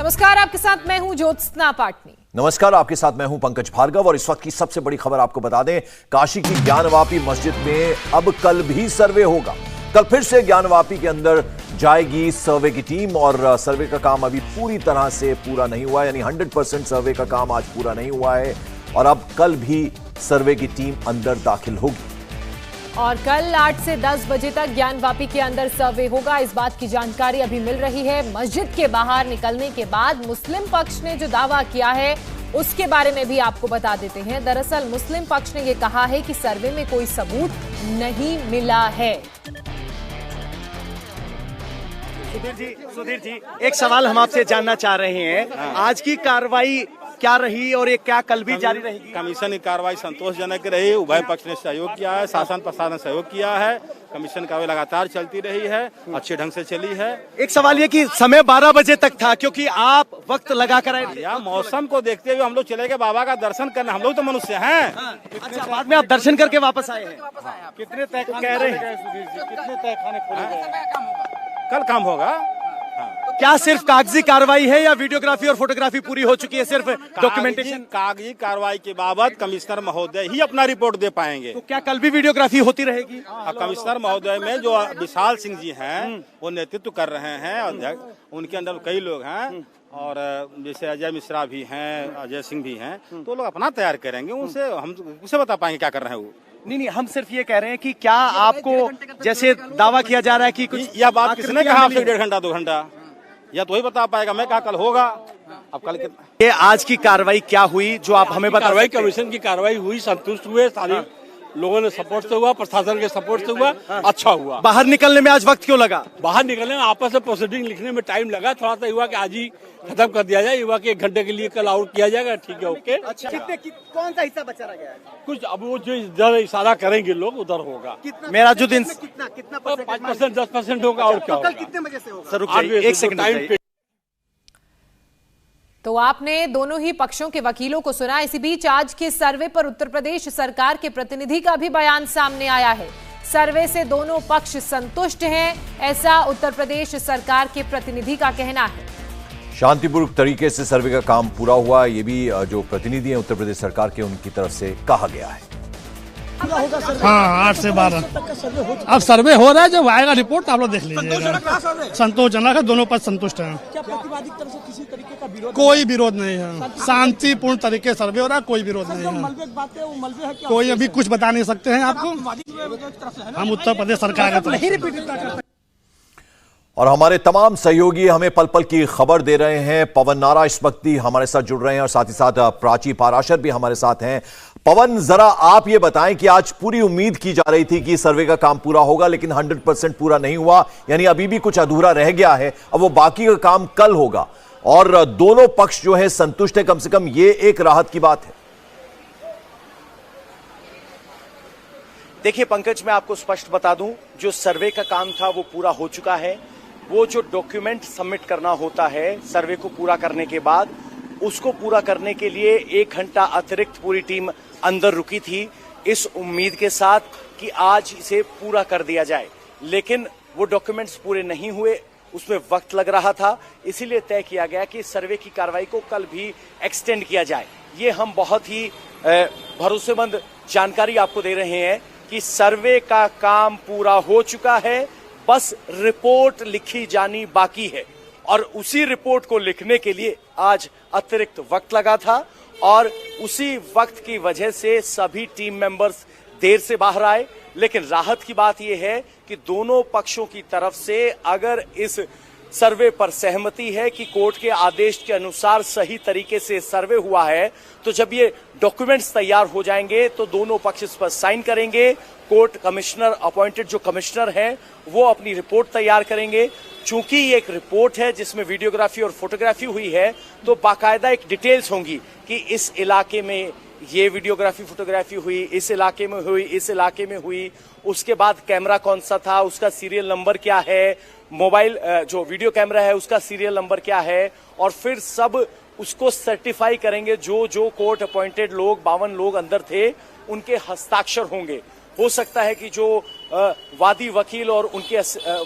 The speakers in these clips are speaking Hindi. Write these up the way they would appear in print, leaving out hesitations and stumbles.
नमस्कार, आपके साथ मैं हूं ज्योत्सना पाटनी। नमस्कार, आपके साथ मैं हूं पंकज भार्गव और इस वक्त की सबसे बड़ी खबर आपको बता दें, काशी की ज्ञानवापी मस्जिद में अब कल भी सर्वे होगा। कल फिर से ज्ञानवापी के अंदर जाएगी सर्वे की टीम और सर्वे का काम अभी पूरी तरह से पूरा नहीं हुआ है, यानी 100% सर्वे का काम आज पूरा नहीं हुआ है और अब कल भी सर्वे की टीम अंदर दाखिल होगी और कल 8 से 10 बजे तक ज्ञानवापी के अंदर सर्वे होगा। इस बात की जानकारी अभी मिल रही है। मस्जिद के बाहर निकलने के बाद मुस्लिम पक्ष ने जो दावा किया है उसके बारे में भी आपको बता देते हैं। दरअसल मुस्लिम पक्ष ने यह कहा है कि सर्वे में कोई सबूत नहीं मिला है। सुधीर जी, एक सवाल हम आपसे जानना चाह रहे हैं। आज की कार्रवाई क्या रही और ये क्या कल भी जारी रहेगी? कमीशन की कार्रवाई संतोषजनक रही। उभय पक्ष ने सहयोग किया है, शासन प्रशासन सहयोग किया है। कमीशन कार्रवाई लगातार चलती रही है, अच्छे ढंग से चली है। एक सवाल ये कि समय 12 बजे तक था, क्योंकि आप वक्त लगा कर आए थे। मौसम को देखते हुए हम लोग चले गए बाबा का दर्शन करने। हम लोग तो मनुष्य हैं। अच्छा, बाद में आप दर्शन करके वापस आए हैं। कितने तय कह रहे हैं कितने तय खाने खोले गए? कल काम होगा। क्या सिर्फ कागजी कार्रवाई है या वीडियोग्राफी और फोटोग्राफी पूरी हो चुकी है? सिर्फ डॉक्यूमेंटेशन कागजी कार्रवाई के बाबत कमिश्नर महोदय ही अपना रिपोर्ट दे पाएंगे। तो क्या कल भी वीडियोग्राफी होती रहेगी? कमिश्नर महोदय में जो विशाल सिंह जी हैं वो नेतृत्व कर रहे हैं, अध्यक्ष उनके अंदर कई लोग हैं और जैसे अजय मिश्रा भी हैं, अजय सिंह भी हैं, तो लोग अपना तैयार करेंगे। उनसे हम उसे बता पाएंगे क्या कर रहे हैं वो। नहीं, हम सिर्फ ये कह रहे हैं कि क्या आपको जैसे दावा किया जा रहा है कि कुछ यह बात किसने कहा आपसे 1.5 घंटा 2 घंटा, या तो वही बता पाएगा। मैं कहा कल होगा। अब कल ये आज की कार्रवाई क्या हुई जो आप हमें बता? कार्रवाई कमीशन की कार्रवाई हुई, संतुष्ट हुए, सारे लोगों ने सपोर्ट से हुआ, प्रशासन के सपोर्ट से हुआ, अच्छा हुआ। बाहर निकलने में आज वक्त क्यों लगा? बाहर निकलने में आपस में प्रोसीडिंग लिखने में टाइम लगा। थोड़ा सा हुआ कि आज ही खत्म कर दिया जाए, युवा के 1 घंटे के लिए कल और किया जाएगा। ठीक है, ओके। अच्छा, कौन सा हिस्सा बचा रह गया है? कुछ अब वो जो इधर इशारा करेंगे लोग उधर होगा। मेरा जो दिन कितना 5% 10% होगा और क्या होगा? कितने बजे से होगा? एक सेकंड। तो आपने दोनों ही पक्षों के वकीलों को सुना। इसी बीच आज के सर्वे पर उत्तर प्रदेश सरकार के प्रतिनिधि का भी बयान सामने आया है। सर्वे से दोनों पक्ष संतुष्ट हैं, ऐसा उत्तर प्रदेश सरकार के प्रतिनिधि का कहना है। शांतिपूर्वक तरीके से सर्वे का काम पूरा हुआ, ये भी जो प्रतिनिधि हैं उत्तर प्रदेश सरकार के उनकी तरफ से कहा गया है। हाँ, 8 से 12 अब सर्वे हो रहा है। जब आएगा रिपोर्ट आप लोग देख लीजिएगा। संतोषजनक है, दोनों पक्ष संतुष्ट हैं। क्या प्रतिवादी की तरफ से किसी तरीके का विरोध? कोई विरोध नहीं है, शांतिपूर्ण तरीके सर्वे हो रहा है, कोई विरोध नहीं है। मलबे की बात है, वो मलबे है क्या? कोई अभी कुछ बता नहीं सकते हैं आपको। हम उत्तर प्रदेश सरकार है और हमारे तमाम सहयोगी हमें पल पल की खबर दे रहे हैं। पवन नारा इस वक्त भी हमारे साथ जुड़ रहे हैं और साथ ही साथ प्राची पाराशर भी हमारे साथ हैं। पवन, जरा आप ये बताएं कि आज पूरी उम्मीद की जा रही थी कि सर्वे का काम पूरा होगा, लेकिन 100% पूरा नहीं हुआ, यानी अभी भी कुछ अधूरा रह गया है। अब वो बाकी का काम कल होगा और दोनों पक्ष जो है संतुष्ट है, कम से कम ये एक राहत की बात है। देखिए पंकज, मैं आपको स्पष्ट बता दूं, जो सर्वे का काम था वो पूरा हो चुका है। वो जो डॉक्यूमेंट सबमिट करना होता है सर्वे को पूरा करने के बाद, उसको पूरा करने के लिए 1 घंटा अतिरिक्त पूरी टीम अंदर रुकी थी, इस उम्मीद के साथ कि आज इसे पूरा कर दिया जाए। लेकिन वो डॉक्यूमेंट्स पूरे नहीं हुए, उसमें वक्त लग रहा था, इसीलिए तय किया गया कि सर्वे की कार्रवाई को कल भी एक्सटेंड किया जाए। ये हम बहुत ही भरोसेमंद जानकारी आपको दे रहे हैं कि सर्वे का काम पूरा हो चुका है, बस रिपोर्ट लिखी जानी बाकी है और उसी रिपोर्ट को लिखने के लिए आज अतिरिक्त वक्त लगा था और उसी वक्त की वजह से सभी टीम मेंबर्स देर से बाहर आए। लेकिन राहत की बात यह है कि दोनों पक्षों की तरफ से अगर इस सर्वे पर सहमति है कि कोर्ट के आदेश के अनुसार सही तरीके से सर्वे हुआ है, तो जब ये डॉक्यूमेंट्स तैयार हो जाएंगे तो दोनों पक्ष इस पर साइन करेंगे। कोर्ट कमिश्नर अपॉइंटेड जो कमिश्नर हैं वो अपनी रिपोर्ट तैयार करेंगे। चूंकि ये एक रिपोर्ट है जिसमें वीडियोग्राफी और फोटोग्राफी हुई है, तो बाकायदा एक डिटेल्स होंगी कि इस इलाके में ये वीडियोग्राफी फोटोग्राफी हुई, इस इलाके में हुई, इस इलाके में हुई, उसके बाद कैमरा कौन सा था, उसका सीरियल नंबर क्या है, मोबाइल जो वीडियो कैमरा है उसका सीरियल नंबर क्या है, और फिर सब उसको सर्टिफाई करेंगे। जो जो कोर्ट अपॉइंटेड लोग 52 लोग अंदर थे उनके हस्ताक्षर होंगे। हो सकता है कि जो वादी वकील और उनके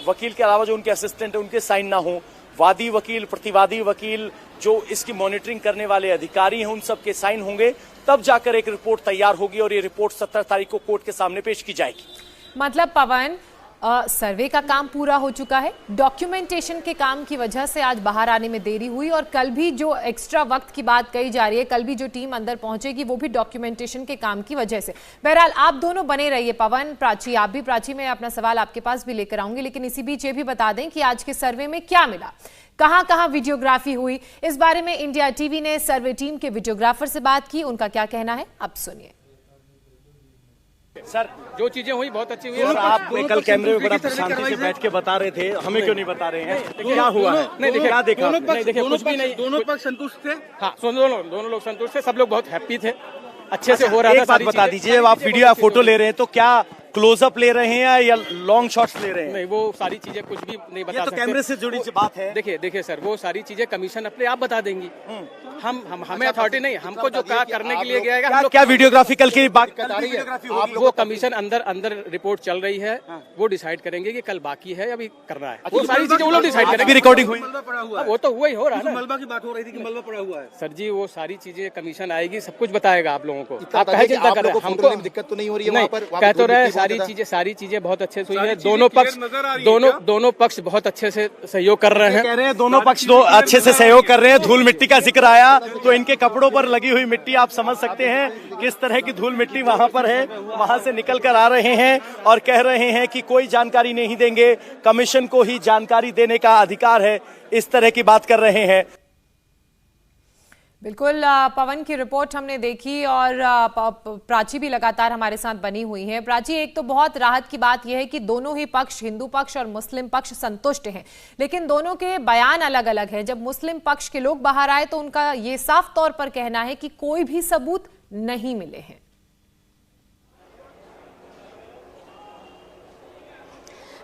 वकील के अलावा जो उनके असिस्टेंट है उनके साइन ना हो, वादी वकील, प्रतिवादी वकील, जो इसकी मॉनिटरिंग करने वाले अधिकारी हैं, उन सब के साइन होंगे, तब जाकर एक रिपोर्ट तैयार होगी और ये रिपोर्ट 17 तारीख को कोर्ट के सामने पेश की जाएगी। मतलब पवन, सर्वे का काम पूरा हो चुका है, डॉक्यूमेंटेशन के काम की वजह से आज बाहर आने में देरी हुई, और कल भी जो एक्स्ट्रा वक्त की बात कही जा रही है, कल भी जो टीम अंदर पहुंचेगी वो भी डॉक्यूमेंटेशन के काम की वजह से। बहरहाल आप दोनों बने रहिए, पवन, प्राची, आप भी। प्राची, मैं अपना सवाल आपके पास भी लेकर आऊंगी, लेकिन इसी बीच ये भी बता दें कि आज के सर्वे में क्या मिला, कहां कहां वीडियोग्राफी हुई। इस बारे में इंडिया टीवी ने सर्वे टीम के वीडियोग्राफर से बात की, उनका क्या कहना है अब सुनिए। सर, जो चीजें हुई बहुत अच्छी हुई। आप कल कैमरे में बड़ा शांति से बैठ के बता रहे थे, हमें क्यों नहीं बता रहे हैं? क्या हुआ? नहीं देखिए, क्या देखा? कुछ भी नहीं, दोनों पक्ष संतुष्ट थे। हाँ, दोनों लोग संतुष्ट थे, सब लोग बहुत हैप्पी थे, अच्छे से हो रहा था। एक बात बता दीजिए, जब आप वीडियो या फोटो ले रहे हैं तो क्या क्लोजअप ले रहे हैं या लॉन्ग शॉट्स ले रहे हैं? नहीं, वो सारी चीजें कुछ भी नहीं बता सकते। कैमरे से जुड़ी बात है। देखिए सर, वो सारी चीजें कमीशन अपने आप बता देंगी। हमें अथॉरिटी नहीं, हमको जो कहा करने के लिए गया है। क्या वीडियोग्राफी कल की बात आप वो कमीशन अंदर रिपोर्ट चल रही है, वो डिसाइड करेंगे कि कल बाकी है अभी करना है, वो सारी चीजें वो लोग डिसाइड करेंगे। रिकॉर्डिंग हुई, वो तो हुआ ही हो रहा है। मलबा की बात हो रही थी कि मलबा पड़ा हुआ है। सर जी, वो सारी चीजें कमीशन आएगी, सब कुछ बताएगा आप लोगों को। आप कहे चिंता कर रहे हैं, हमको दिक्कत तो नहीं हो रही है? नहीं, कह तो रहे सारी चीजें बहुत अच्छे से हुई है। दोनों पक्ष बहुत अच्छे से सहयोग कर रहे हैं। कह रहे हैं दोनों पक्ष अच्छे से सहयोग कर रहे हैं। धूल मिट्टी का जिक्र आया तो इनके कपड़ों पर लगी हुई मिट्टी आप समझ सकते हैं किस तरह की धूल मिट्टी वहां पर है। वहां से निकल कर आ रहे हैं और कह रहे हैं कि कोई जानकारी नहीं देंगे, कमीशन को ही जानकारी देने का अधिकार है, इस तरह की बात कर रहे हैं। बिल्कुल, पवन की रिपोर्ट हमने देखी और प्राची भी लगातार हमारे साथ बनी हुई है। प्राची, एक तो बहुत राहत की बात यह है कि दोनों ही पक्ष, हिंदू पक्ष और मुस्लिम पक्ष, संतुष्ट हैं, लेकिन दोनों के बयान अलग अलग हैं। जब मुस्लिम पक्ष के लोग बाहर आए तो उनका ये साफ तौर पर कहना है कि कोई भी सबूत नहीं मिले हैं।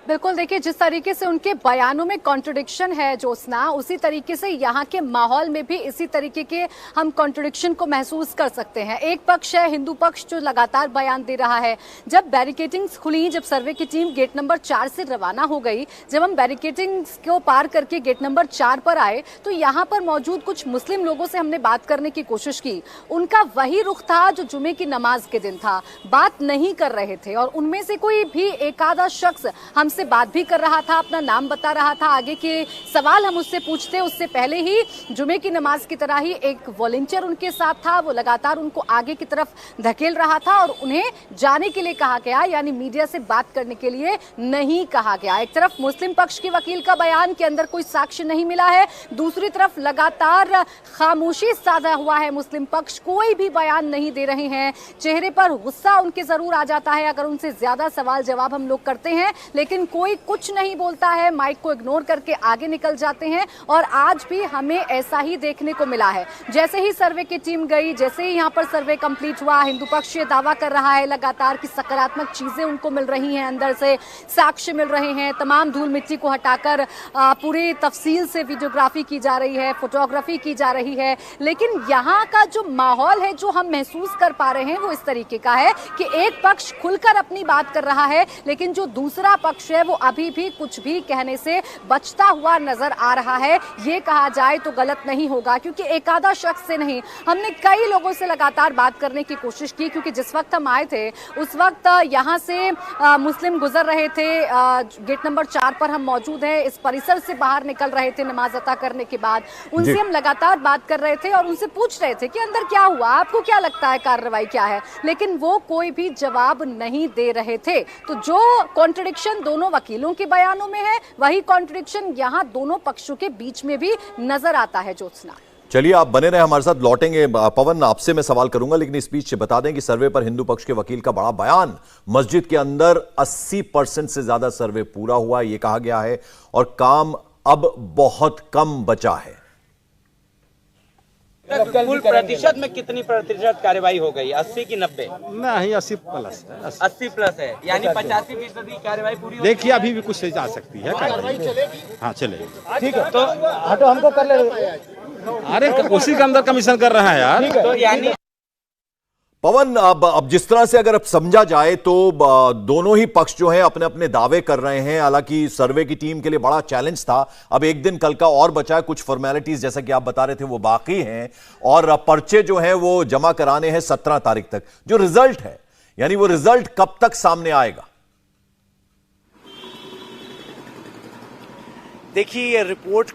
बिल्कुल, देखिए जिस तरीके से उनके बयानों में कॉन्ट्रडिक्शन है ज्योत्सना, उसी तरीके से यहाँ के माहौल में भी इसी तरीके के हम कॉन्ट्रडिक्शन को महसूस कर सकते हैं। एक पक्ष है हिंदू पक्ष जो लगातार बयान दे रहा है। जब बैरिकेडिंग्स खुली, जब सर्वे की टीम गेट नंबर 4 से रवाना हो गई, जब हम बैरिकेडिंग्स को पार करके गेट नंबर 4 पर आए तो यहाँ पर मौजूद कुछ मुस्लिम लोगों से हमने बात करने की कोशिश की। उनका वही रुख था जो जुमे की नमाज के दिन था, बात नहीं कर रहे थे और उनमें से कोई भी एक आधा शख्स हम से बात भी कर रहा था, अपना नाम बता रहा था। आगे के सवाल हम उससे पूछते उससे पहले ही जुमे की नमाज की तरह ही एक वॉलंटियर उनके साथ था, वो लगातार उनको आगे की तरफ धकेल रहा था और उन्हें जाने के लिए कहा गया, यानी मीडिया से बात करने के लिए नहीं कहा गया। एक तरफ मुस्लिम पक्ष के वकील का बयान के अंदर कोई साक्ष्य नहीं मिला है, दूसरी तरफ लगातार खामोशी साधा हुआ है मुस्लिम पक्ष, कोई भी बयान नहीं दे रहे हैं। चेहरे पर गुस्सा उनके जरूर आ जाता है अगर उनसे ज्यादा सवाल जवाब हम लोग करते हैं, लेकिन कोई कुछ नहीं बोलता है, माइक को इग्नोर करके आगे निकल जाते हैं। और आज भी हमें ऐसा ही देखने को मिला है। जैसे ही सर्वे की टीम गई, जैसे ही यहाँ पर सर्वे कंप्लीट हुआ, हिंदू पक्ष ये दावा कर रहा है लगातार कि सकारात्मक चीजें उनको मिल रही हैं, अंदर से साक्ष्य मिल रहे हैं, तमाम धूल मिट्टी को हटाकर पूरी तफसील से वीडियोग्राफी की जा रही है, फोटोग्राफी की जा रही है। लेकिन यहाँ का जो माहौल है जो हम महसूस कर पा रहे हैं वो इस तरीके का है कि एक पक्ष खुलकर अपनी बात कर रहा है, लेकिन जो दूसरा पक्ष है वो अभी भी कुछ भी कहने से बचता हुआ नजर आ रहा है। ये कहा जाए तो गलत नहीं होगा, क्योंकि एक आधा शख्स से नहीं, हमने कई लोगों से लगातार बात करने की कोशिश की, क्योंकि जिस वक्त हम आए थे उस वक्त यहाँ से मुस्लिम गुजर रहे थे। गेट नंबर 4 पर हम मौजूद हैं, इस परिसर से बाहर निकल रहे थे नमाज अता करने के बाद। उनसे हम लगातार बात कर रहे थे और उनसे पूछ रहे थे कि अंदर क्या हुआ, आपको क्या लगता है, कार्रवाई क्या है, लेकिन वो कोई भी जवाब नहीं दे रहे थे। तो जो कॉन्ट्रडिक्शन दोनों वकीलों के बयानों में है, वही कॉन्ट्रडिक्शन यहाँ दोनों पक्षों के बीच में भी नजर आता है। ज्योत्सना, चलिए आप बने रहे, हमारे साथ लौटेंगे। पवन, आपसे मैं सवाल करूंगा, लेकिन इस बीच बता दें कि सर्वे पर हिंदू पक्ष के वकील का बड़ा बयान, मस्जिद के अंदर 80% से ज्यादा सर्वे पूरा हुआ, यह कहा गया है, और काम अब बहुत कम बचा है। कुल प्रतिशत में कितनी प्रतिशत कार्रवाई हो गई? 80 की 90? नहीं, 80 प्लस है। 80 प्लस है, यानी 85% कार्रवाई पूरी। देखिए अभी भी कुछ जा सकती है कार्रवाई। हाँ चलेगी, ठीक है। तो हटो, हमको कर ले। अरे उसी के अंदर कमीशन कर रहा है यार। तो यानी पवन, अब जिस तरह से अगर अब समझा जाए तो दोनों ही पक्ष जो हैं अपने अपने दावे कर रहे हैं। हालांकि सर्वे की टीम के लिए बड़ा चैलेंज था। अब एक दिन कल का और बचा है, कुछ फॉर्मेलिटीज जैसा कि आप बता रहे थे वो बाकी हैं और पर्चे जो हैं वो जमा कराने हैं 17 तारीख तक। जो रिजल्ट है, यानी वो रिजल्ट कब तक सामने आएगा? देखिए, ये रिपोर्ट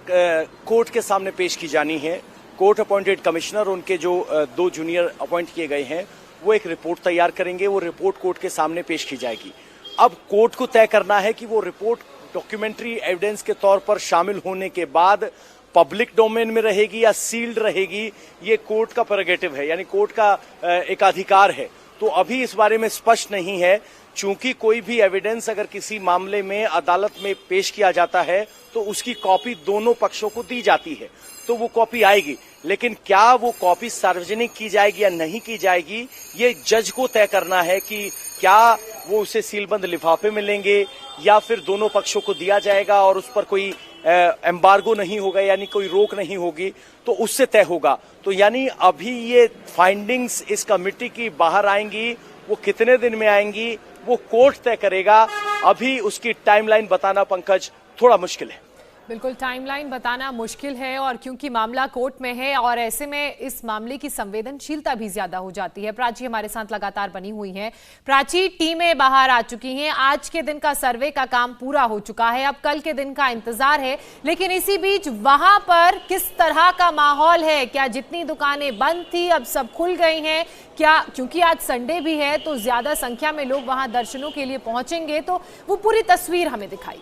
कोर्ट के सामने पेश की जानी है। कोर्ट अपॉइंटेड कमिश्नर, उनके जो 2 जूनियर अपॉइंट किए गए हैं, वो एक रिपोर्ट तैयार करेंगे। वो रिपोर्ट कोर्ट के सामने पेश की जाएगी। अब कोर्ट को तय करना है कि वो रिपोर्ट डॉक्यूमेंट्री एविडेंस के तौर पर शामिल होने के बाद पब्लिक डोमेन में रहेगी या सील्ड रहेगी। ये कोर्ट का प्रेरोगेटिव है, यानी कोर्ट का एक अधिकार है। तो अभी इस बारे में स्पष्ट नहीं है। चूंकि कोई भी एविडेंस अगर किसी मामले में अदालत में पेश किया जाता है तो उसकी कॉपी दोनों पक्षों को दी जाती है, तो वो कॉपी आएगी। लेकिन क्या वो कॉपी सार्वजनिक की जाएगी या नहीं की जाएगी, ये जज को तय करना है कि क्या वो उसे सीलबंद लिफाफे में लेंगे या फिर दोनों पक्षों को दिया जाएगा और उस पर कोई एम्बार्गो नहीं होगा, यानी कोई रोक नहीं होगी, तो उससे तय होगा। तो यानी अभी ये फाइंडिंग्स इस कमेटी की बाहर आएंगी, वो कितने दिन में आएंगी वो कोर्ट तय करेगा। अभी उसकी टाइमलाइन बताना पंकज थोड़ा मुश्किल है। बिल्कुल, टाइमलाइन बताना मुश्किल है और क्योंकि मामला कोर्ट में है और ऐसे में इस मामले की संवेदनशीलता भी ज्यादा हो जाती है। प्राची हमारे साथ लगातार बनी हुई हैं। प्राची, टीमें बाहर आ चुकी हैं, आज के दिन का सर्वे का काम पूरा हो चुका है, अब कल के दिन का इंतजार है। लेकिन इसी बीच वहां पर किस तरह का माहौल है? क्या जितनी दुकानें बंद थी अब सब खुल गई हैं? क्या क्योंकि आज संडे भी है तो ज्यादा संख्या में लोग वहां दर्शनों के लिए पहुंचेंगे, तो वो पूरी तस्वीर हमें दिखाई।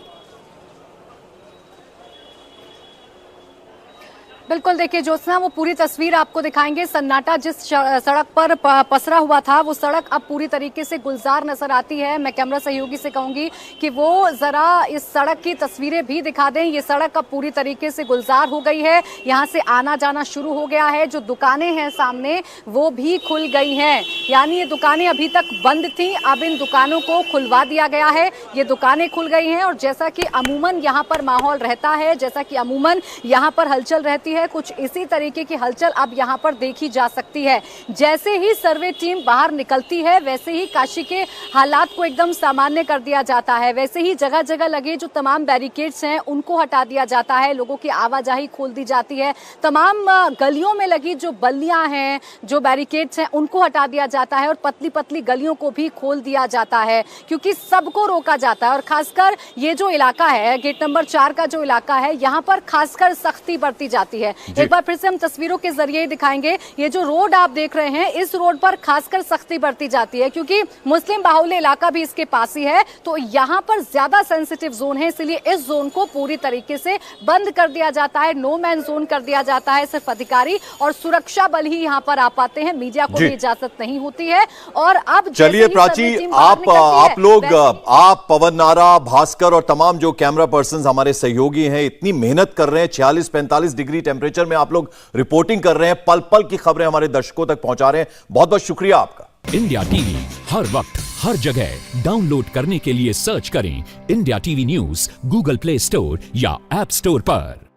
बिल्कुल, देखिए ज्योत्सना, वो पूरी तस्वीर आपको दिखाएंगे। सन्नाटा जिस सड़क पर पसरा हुआ था वो सड़क अब पूरी तरीके से गुलजार नजर आती है। मैं कैमरा सहयोगी से कहूंगी कि वो जरा इस सड़क की तस्वीरें भी दिखा दें। ये सड़क अब पूरी तरीके से गुलजार हो गई है, यहाँ से आना जाना शुरू हो गया है। जो दुकानें हैं सामने वो भी खुल गई हैं, यानी ये दुकानें अभी तक बंद थी, अब इन दुकानों को खुलवा दिया गया है। ये दुकानें खुल गई हैं और जैसा कि अमूमन यहाँ पर माहौल रहता है, जैसा कि अमूमन यहाँ पर हलचल रहती है, कुछ इसी तरीके की हलचल अब यहां पर देखी जा सकती है। जैसे ही सर्वे टीम बाहर निकलती है वैसे ही काशी के हालात को एकदम सामान्य कर दिया जाता है। वैसे ही जगह जगह लगे जो तमाम बैरिकेड्स हैं उनको हटा दिया जाता है, लोगों की आवाजाही खोल दी जाती है। तमाम गलियों में लगी जो बल्लियां हैं, जो बैरिकेड्स हैं, उनको हटा दिया जाता है और पतली पतली गलियों को भी खोल दिया जाता है, क्योंकि सबको रोका जाता है। और खासकर ये जो इलाका है, गेट नंबर 4 का जो इलाका है, यहाँ पर खासकर सख्ती बरती जाती है। एक बार फिर से हम तस्वीरों के जरिए दिखाएंगे। ये जो रोड आप देख रहे हैं, इस रोड पर खासकर सख्ती बरती जाती है, क्योंकि मुस्लिम बाहुल्य इलाका भी इसके पास ही है, तो यहाँ पर ज्यादा सेंसिटिव जोन है, इसलिए इस जोन को पूरी तरीके से बंद कर दिया जाता है, नो मैन जोन कर दिया जाता है। सिर्फ अधिकारी और सुरक्षा बल ही यहाँ पर आ पाते हैं, मीडिया को भी इजाजत नहीं होती है। और अब चलिए प्राची, आप लोग, आप, पवन नारा, भास्कर और तमाम जो कैमरा पर्सन हमारे सहयोगी हैं, इतनी मेहनत कर रहे हैं, 46-45 डिग्री टेम्परेचर में आप लोग रिपोर्टिंग कर रहे हैं, पल पल की खबरें हमारे दर्शकों तक पहुंचा रहे हैं। बहुत बहुत शुक्रिया आपका। इंडिया टीवी हर वक्त हर जगह डाउनलोड करने के लिए सर्च करें India TV news Google play store या ऐप स्टोर पर।